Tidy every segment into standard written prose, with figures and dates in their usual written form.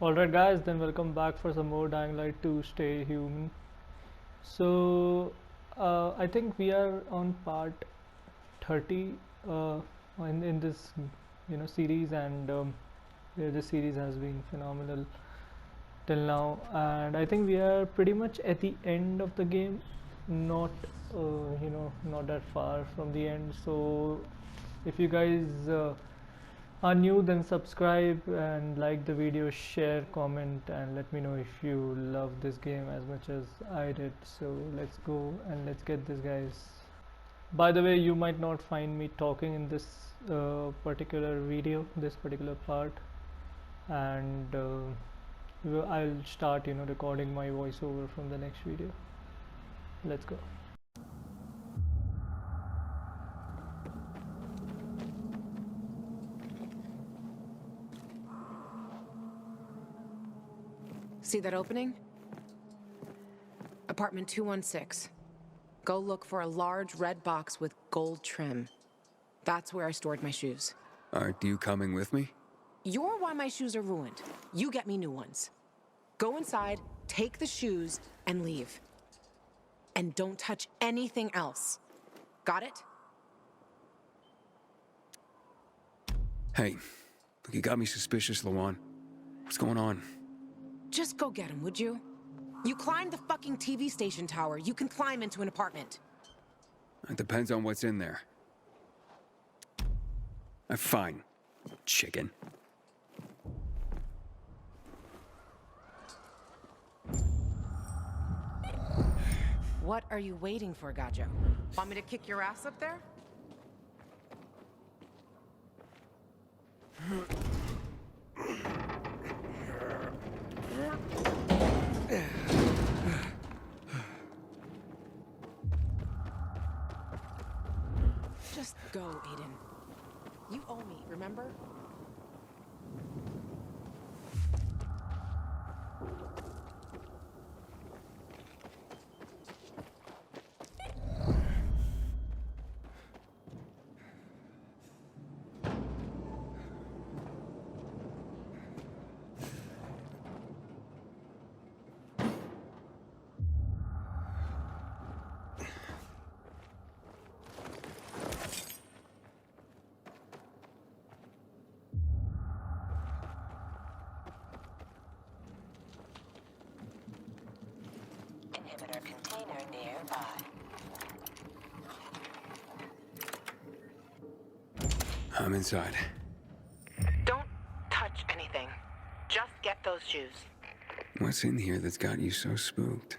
Alright guys, then welcome back for some more Dying Light 2 Stay Human. So I think we are on part 30 in this series, and this series has been phenomenal till now, and I think we are pretty much at the end of the game, not not that far from the end. So if you guys are new, then subscribe and like the video, share, comment, and let me know if you love this game as much as I did. So let's go and let's get this, guys. By the way, you might not find me talking in this particular video, this particular part, and I'll start recording my voiceover from the next video. Let's go. See that opening? Apartment 216. Go look for a large red box with gold trim. That's where I stored my shoes. Aren't you coming with me? You're why my shoes are ruined. You get me new ones. Go inside, take the shoes, and leave. And don't touch anything else. Got it? Hey, look, you got me suspicious, LAWAN. What's going on? Just go get him, would you? You climbed the fucking TV station tower. You can climb into an apartment. It depends on what's in there. Fine, chicken. What are you waiting for, Gajo? Want me to kick your ass up there? Just go, Aiden. You owe me, remember? Container nearby. I'm inside. Don't touch anything. Just get those shoes. What's in here that's got you so spooked?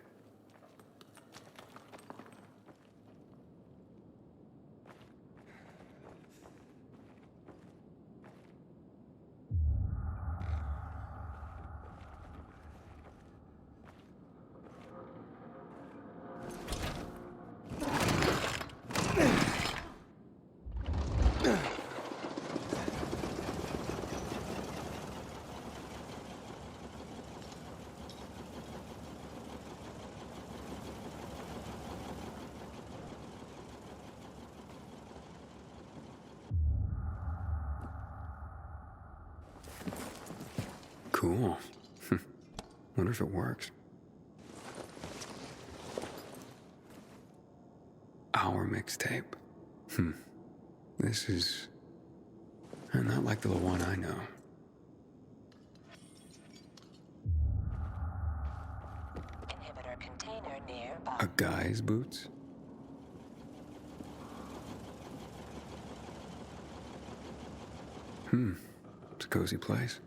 Cool. Wonder if it works. Our mixtape. This is not like the LAWAN I know. Inhibitor container nearby. A guy's boots? It's a cozy place.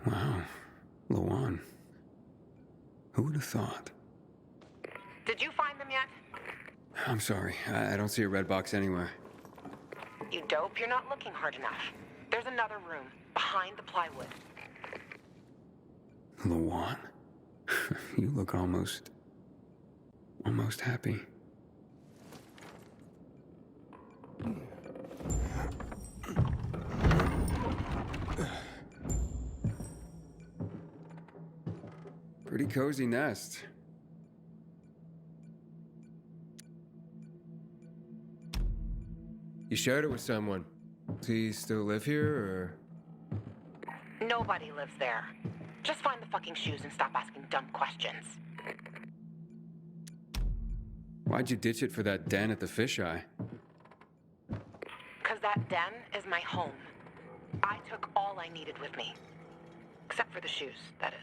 Wow, LAWAN. Who would have thought? Did you find them yet? I'm sorry, I don't see a red box anywhere. You dope, you're not looking hard enough. There's another room, behind the plywood. LAWAN? You look almost happy. Pretty cozy nest. You shared it with someone. Does he still live here, or...? Nobody lives there. Just find the fucking shoes and stop asking dumb questions. Why'd you ditch it for that den at the fisheye? 'Cause that den is my home. I took all I needed with me. Except for the shoes, that is.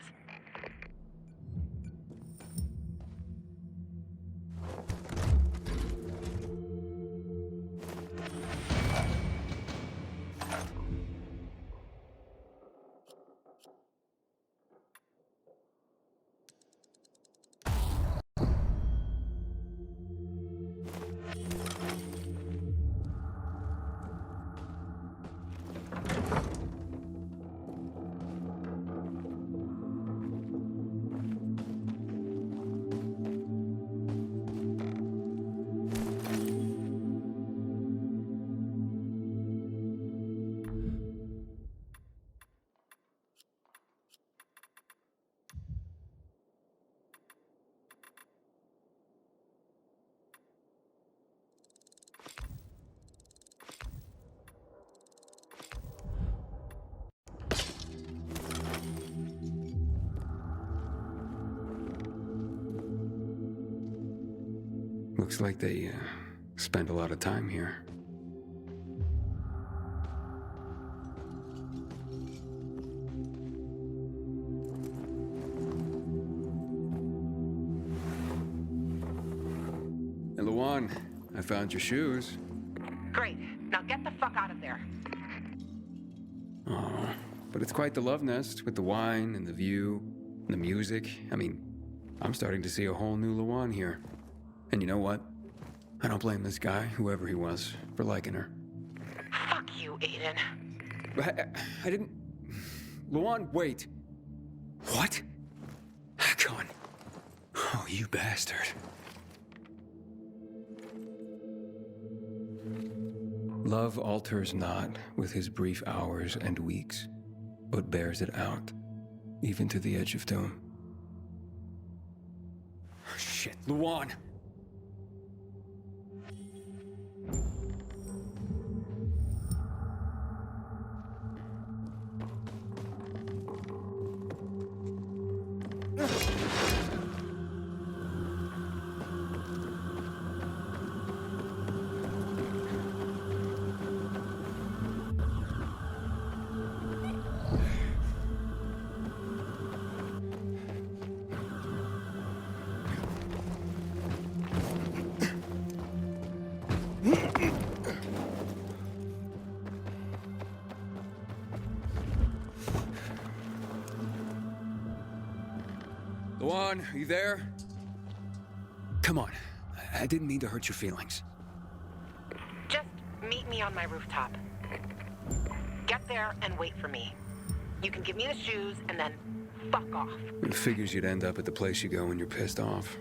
Looks like they spend a lot of time here. Hey, LAWAN, I found your shoes. Great. Now get the fuck out of there. Aw, but it's quite the love nest with the wine and the view and the music. I mean, I'm starting to see a whole new LAWAN here. And you know what? I don't blame this guy, whoever he was, for liking her. Fuck you, Aiden. I didn't... LAWAN, wait. What? Go on. Oh, you bastard. Love alters not with his brief hours and weeks, but bears it out, even to the edge of doom. Oh, shit, LAWAN! LAWAN, are you there? Come on. I didn't mean to hurt your feelings. Just meet me on my rooftop. Get there and wait for me. You can give me the shoes and then fuck off. It figures you'd end up at the place you go when you're pissed off.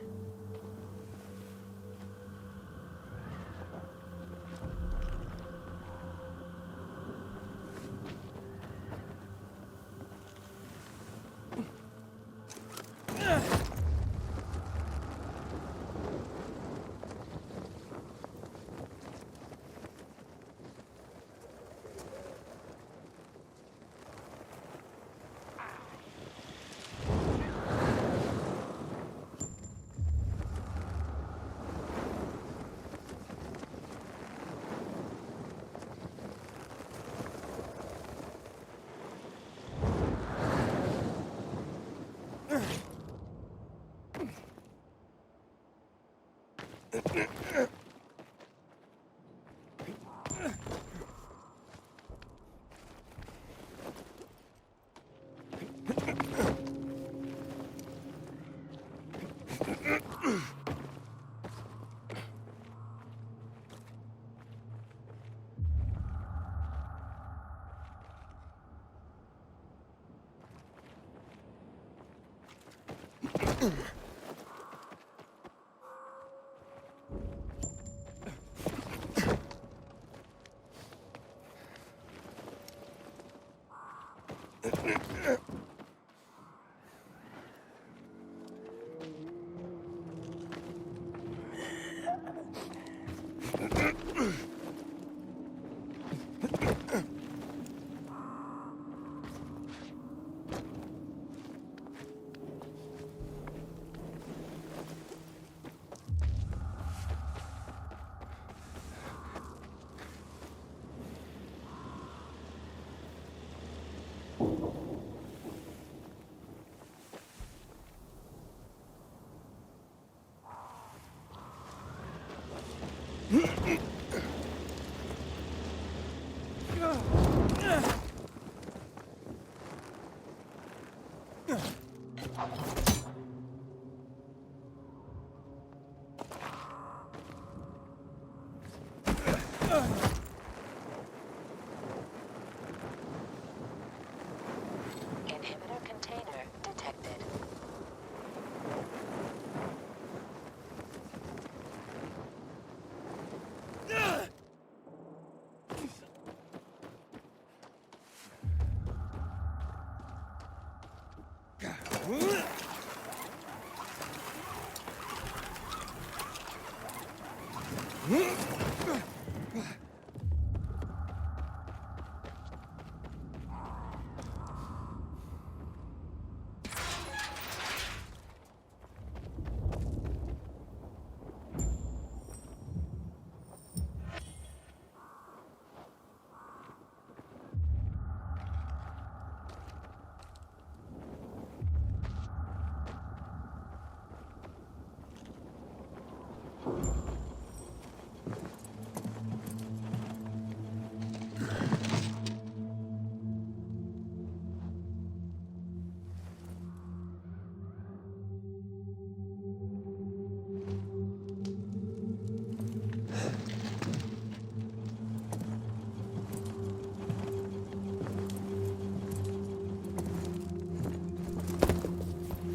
Inhibitor container detected.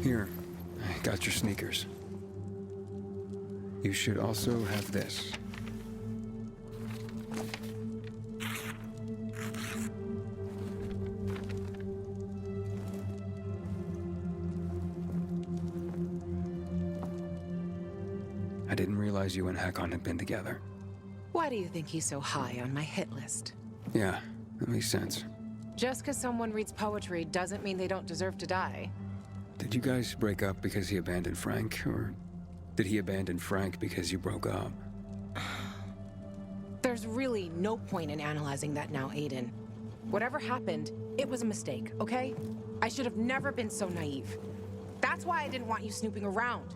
Here, I got your sneakers. You should also have this. I didn't realize you and Hakon had been together. Why do you think he's so high on my hit list? Yeah, that makes sense. Just because someone reads poetry doesn't mean they don't deserve to die. Did you guys break up because he abandoned Frank, or did he abandon Frank because you broke up? There's really no point in analyzing that now, Aiden. Whatever happened, it was a mistake, okay? I should have never been so naive. That's why I didn't want you snooping around.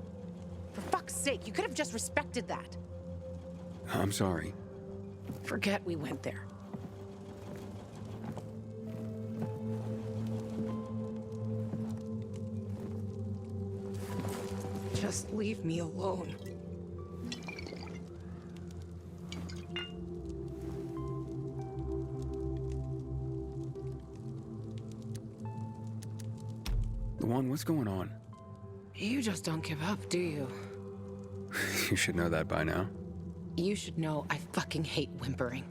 For fuck's sake, you could have just respected that. I'm sorry. Forget we went there. Just leave me alone. LAWAN, what's going on? You just don't give up, do you? You should know that by now. You should know I fucking hate whimpering.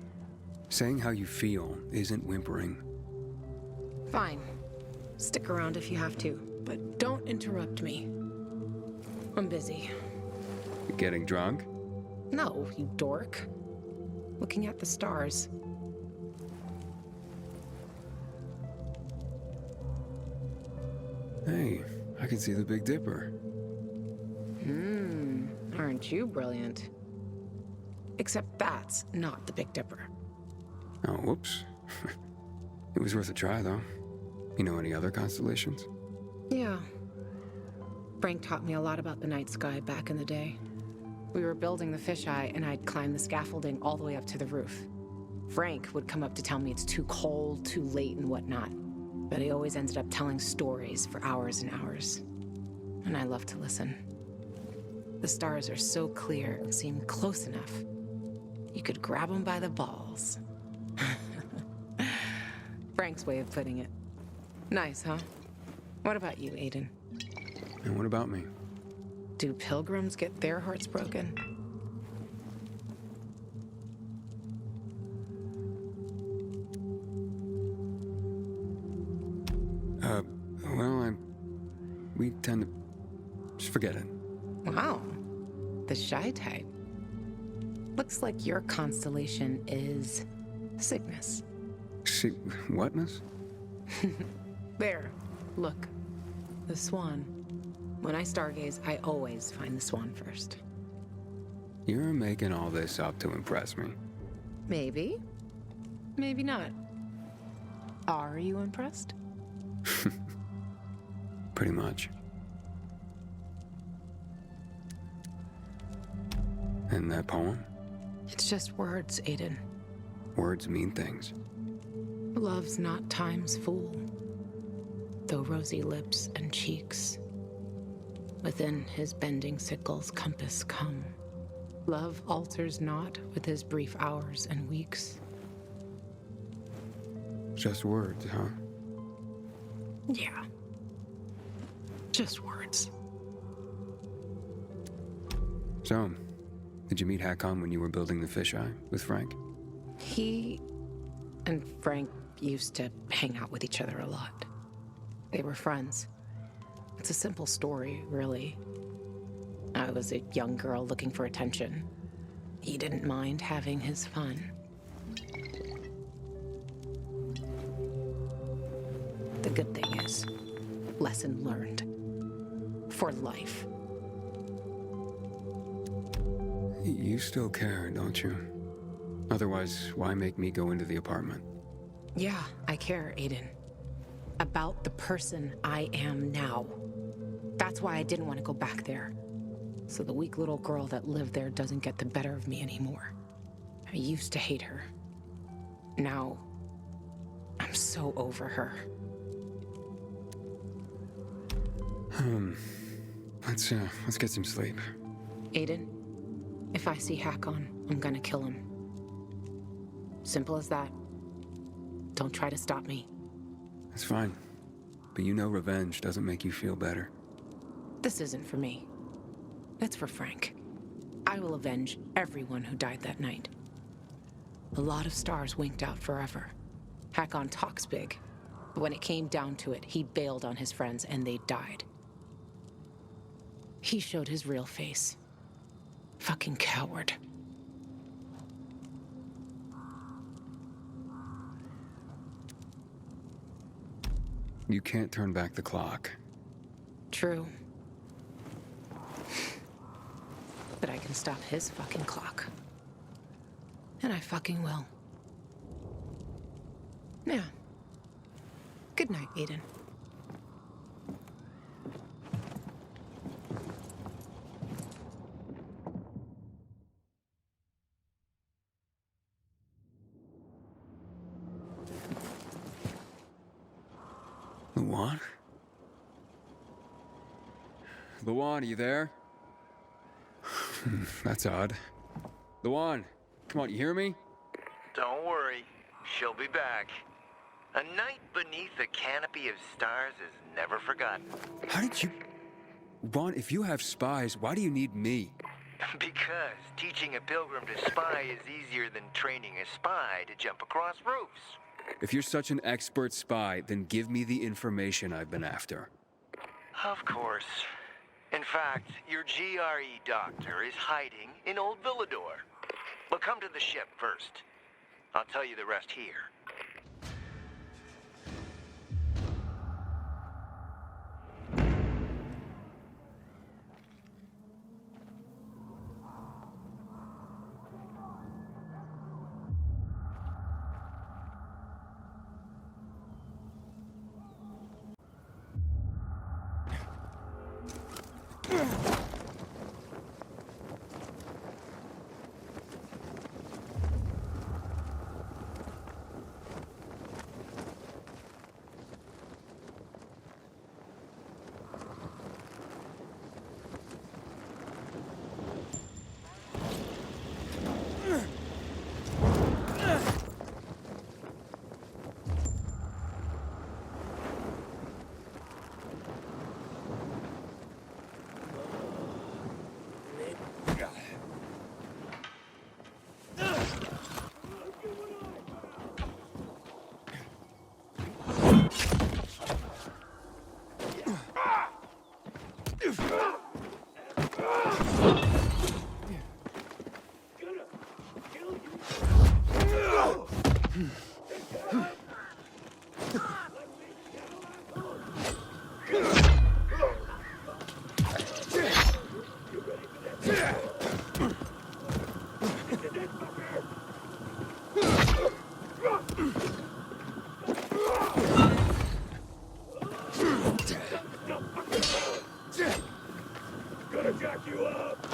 Saying how you feel isn't whimpering. Fine. Stick around if you have to, but don't interrupt me. I'm busy. You getting drunk? No, you dork. Looking at the stars. Hey, I can see the Big Dipper. Aren't you brilliant? Except that's not the Big Dipper. Oh, whoops. It was worth a try, though. You know any other constellations? Yeah. Frank taught me a lot about the night sky back in the day. We were building the fisheye, and I'd climb the scaffolding all the way up to the roof. Frank would come up to tell me it's too cold, too late, and whatnot. But he always ended up telling stories for hours and hours. And I love to listen. The stars are so clear, they seem close enough. You could grab them by the balls. Frank's way of putting it. Nice, huh? What about you, Aiden? And what about me? Do pilgrims get their hearts broken? Well, we tend to just forget it. Wow. The shy type. Looks like your constellation is Cygnus. See, whatness? There. Look. The swan. When I stargaze, I always find the swan first. You're making all this up to impress me. Maybe. Maybe not. Are you impressed? Pretty much. And that poem? It's just words, Aiden. Words mean things. Love's not time's fool, though rosy lips and cheeks within his bending sickle's compass come. Love alters not with his brief hours and weeks. Just words, huh? Yeah. Just words. So, did you meet Hakon when you were building the fisheye with Frank? He and Frank used to hang out with each other a lot. They were friends. It's a simple story, really. I was a young girl looking for attention. He didn't mind having his fun. The good thing is, lesson learned. For life. You still care, don't you? Otherwise, why make me go into the apartment? Yeah, I care, Aiden. About the person I am now. That's why I didn't want to go back there. So the weak little girl that lived there doesn't get the better of me anymore. I used to hate her. Now, I'm so over her. Let's get some sleep. Aiden, if I see Hakon, I'm gonna kill him. Simple as that. Don't try to stop me. That's fine. But you know revenge doesn't make you feel better. This isn't for me. It's for Frank. I will avenge everyone who died that night. A lot of stars winked out forever. Hakon talks big, but when it came down to it, he bailed on his friends and they died. He showed his real face. Fucking coward. You can't turn back the clock. True. But I can stop his fucking clock. And I fucking will. Yeah. Good night, Aidan. LAWAN? LAWAN, are you there? That's odd. LAWAN, come on, you hear me? Don't worry, she'll be back. A night beneath a canopy of stars is never forgotten. How did you... Ron, if you have spies, why do you need me? Because teaching a pilgrim to spy is easier than training a spy to jump across roofs. If you're such an expert spy, then give me the information I've been after. Of course. In fact, your GRE doctor is hiding in Old Villador. But come to the ship first. I'll tell you the rest here. Gonna jack you up!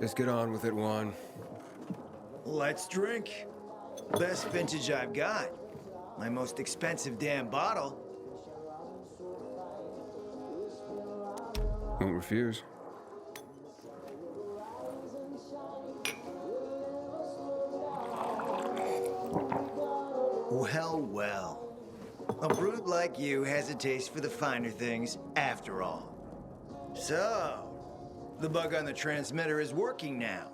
Just get on with it, Juan. Let's drink. Best vintage I've got. My most expensive damn bottle. Won't refuse. Well, well. A brute like you has a taste for the finer things, after all. So, the bug on the transmitter is working now.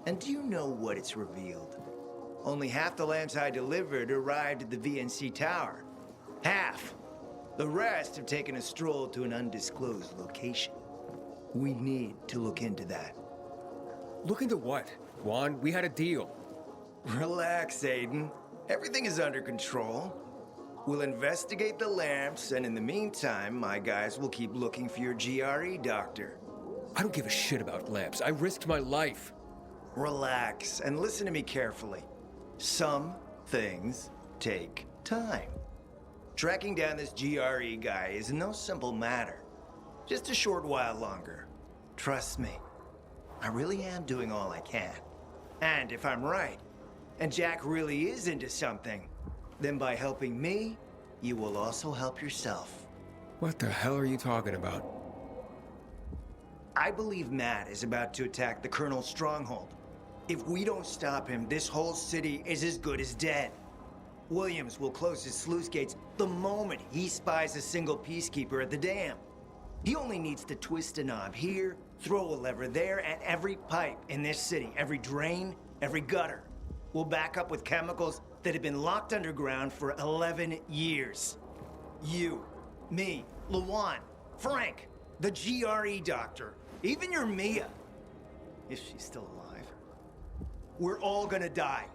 And do you know what it's revealed? Only half the lamps I delivered arrived at the VNC tower. Half. The rest have taken a stroll to an undisclosed location. We need to look into that. Look into what? Juan, we had a deal. Relax, Aiden. Everything is under control. We'll investigate the lamps, and in the meantime, my guys will keep looking for your GRE doctor. I don't give a shit about lamps. I risked my life. Relax, and listen to me carefully. Some things take time. Tracking down this GRE guy is no simple matter. Just a short while longer. Trust me. I really am doing all I can. And if I'm right, and Jack really is into something, then by helping me, you will also help yourself. What the hell are you talking about? I believe Matt is about to attack the Colonel's stronghold. If we don't stop him, this whole city is as good as dead. Williams will close his sluice gates the moment he spies a single peacekeeper at the dam. He only needs to twist a knob here, throw a lever there, and every pipe in this city, every drain, every gutter, will back up with chemicals that have been locked underground for 11 years. You, me, LAWAN, Frank, the GRE doctor, even your Mia, if she's still alive. We're all gonna die.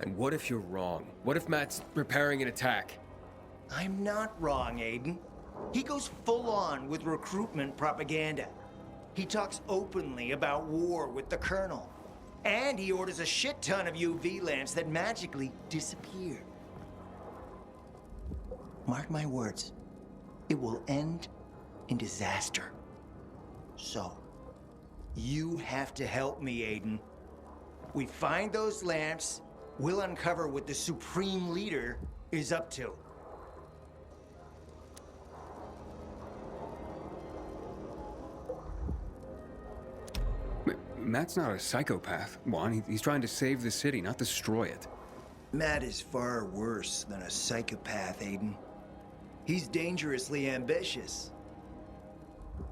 And what if you're wrong? What if Matt's preparing an attack? I'm not wrong, Aiden. He goes full on with recruitment propaganda. He talks openly about war with the Colonel. And he orders a shit ton of UV lamps that magically disappear. Mark my words. It will end in disaster. So, you have to help me, Aiden. We find those lamps, we'll uncover what the Supreme Leader is up to. Matt's not a psychopath, Juan. He's trying to save the city, not destroy it. Matt is far worse than a psychopath, Aiden. He's dangerously ambitious.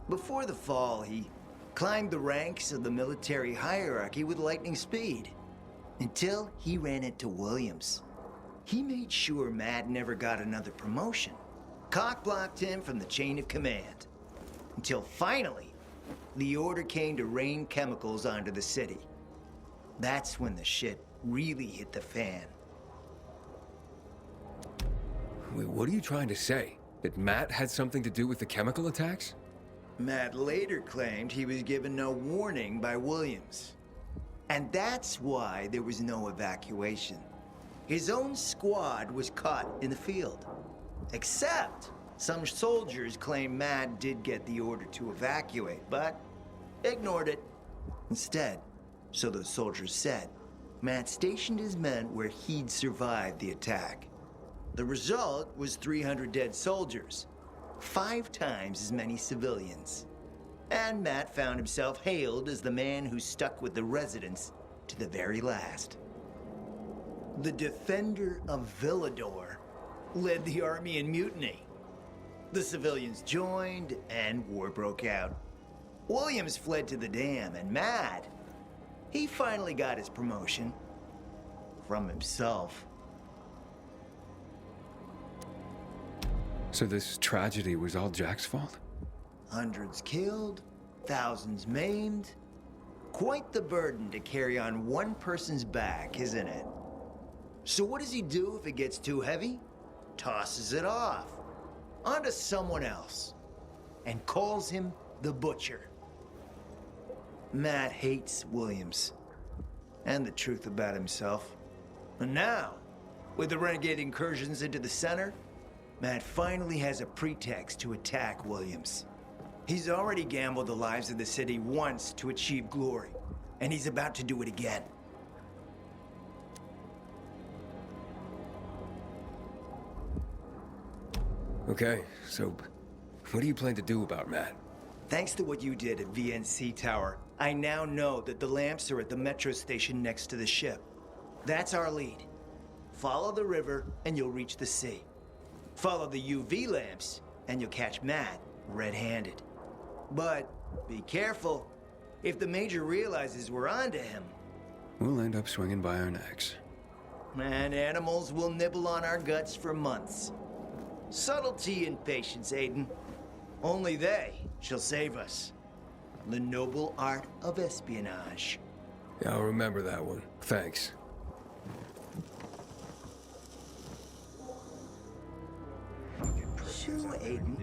Before the fall, he climbed the ranks of the military hierarchy with lightning speed, until he ran into Williams. He made sure Matt never got another promotion, cock-blocked him from the chain of command, until finally, the order came to rain chemicals onto the city. That's when the shit really hit the fan. Wait, what are you trying to say? That Matt had something to do with the chemical attacks? Matt later claimed he was given no warning by Williams. And that's why there was no evacuation. His own squad was caught in the field. Except, some soldiers claim Matt did get the order to evacuate, but ignored it. Instead, so those soldiers said, Matt stationed his men where he'd survived the attack. The result was 300 dead soldiers, 5 times as many civilians. And Matt found himself hailed as the man who stuck with the residents to the very last. The defender of Villador led the army in mutiny. The civilians joined, and war broke out. Williams fled to the dam, and Matt, he finally got his promotion. From himself. So this tragedy was all Jack's fault? Hundreds killed, thousands maimed. Quite the burden to carry on one person's back, isn't it? So what does he do if it gets too heavy? Tosses it off onto someone else and calls him the Butcher. Matt hates Williams and the truth about himself. And now, with the renegade incursions into the center, Matt finally has a pretext to attack Williams. He's already gambled the lives of the city once to achieve glory, and he's about to do it again. Okay, so what do you plan to do about Matt? Thanks to what you did at VNC Tower, I now know that the lamps are at the metro station next to the ship. That's our lead. Follow the river and you'll reach the sea. Follow the UV lamps and you'll catch Matt red-handed. But be careful. If the Major realizes we're onto him, We'll end up swinging by our necks. and animals will nibble on our guts for months. Subtlety and patience, Aiden. Only they shall save us. The noble art of espionage. Yeah, I'll remember that one. Thanks. Shoo, Aiden.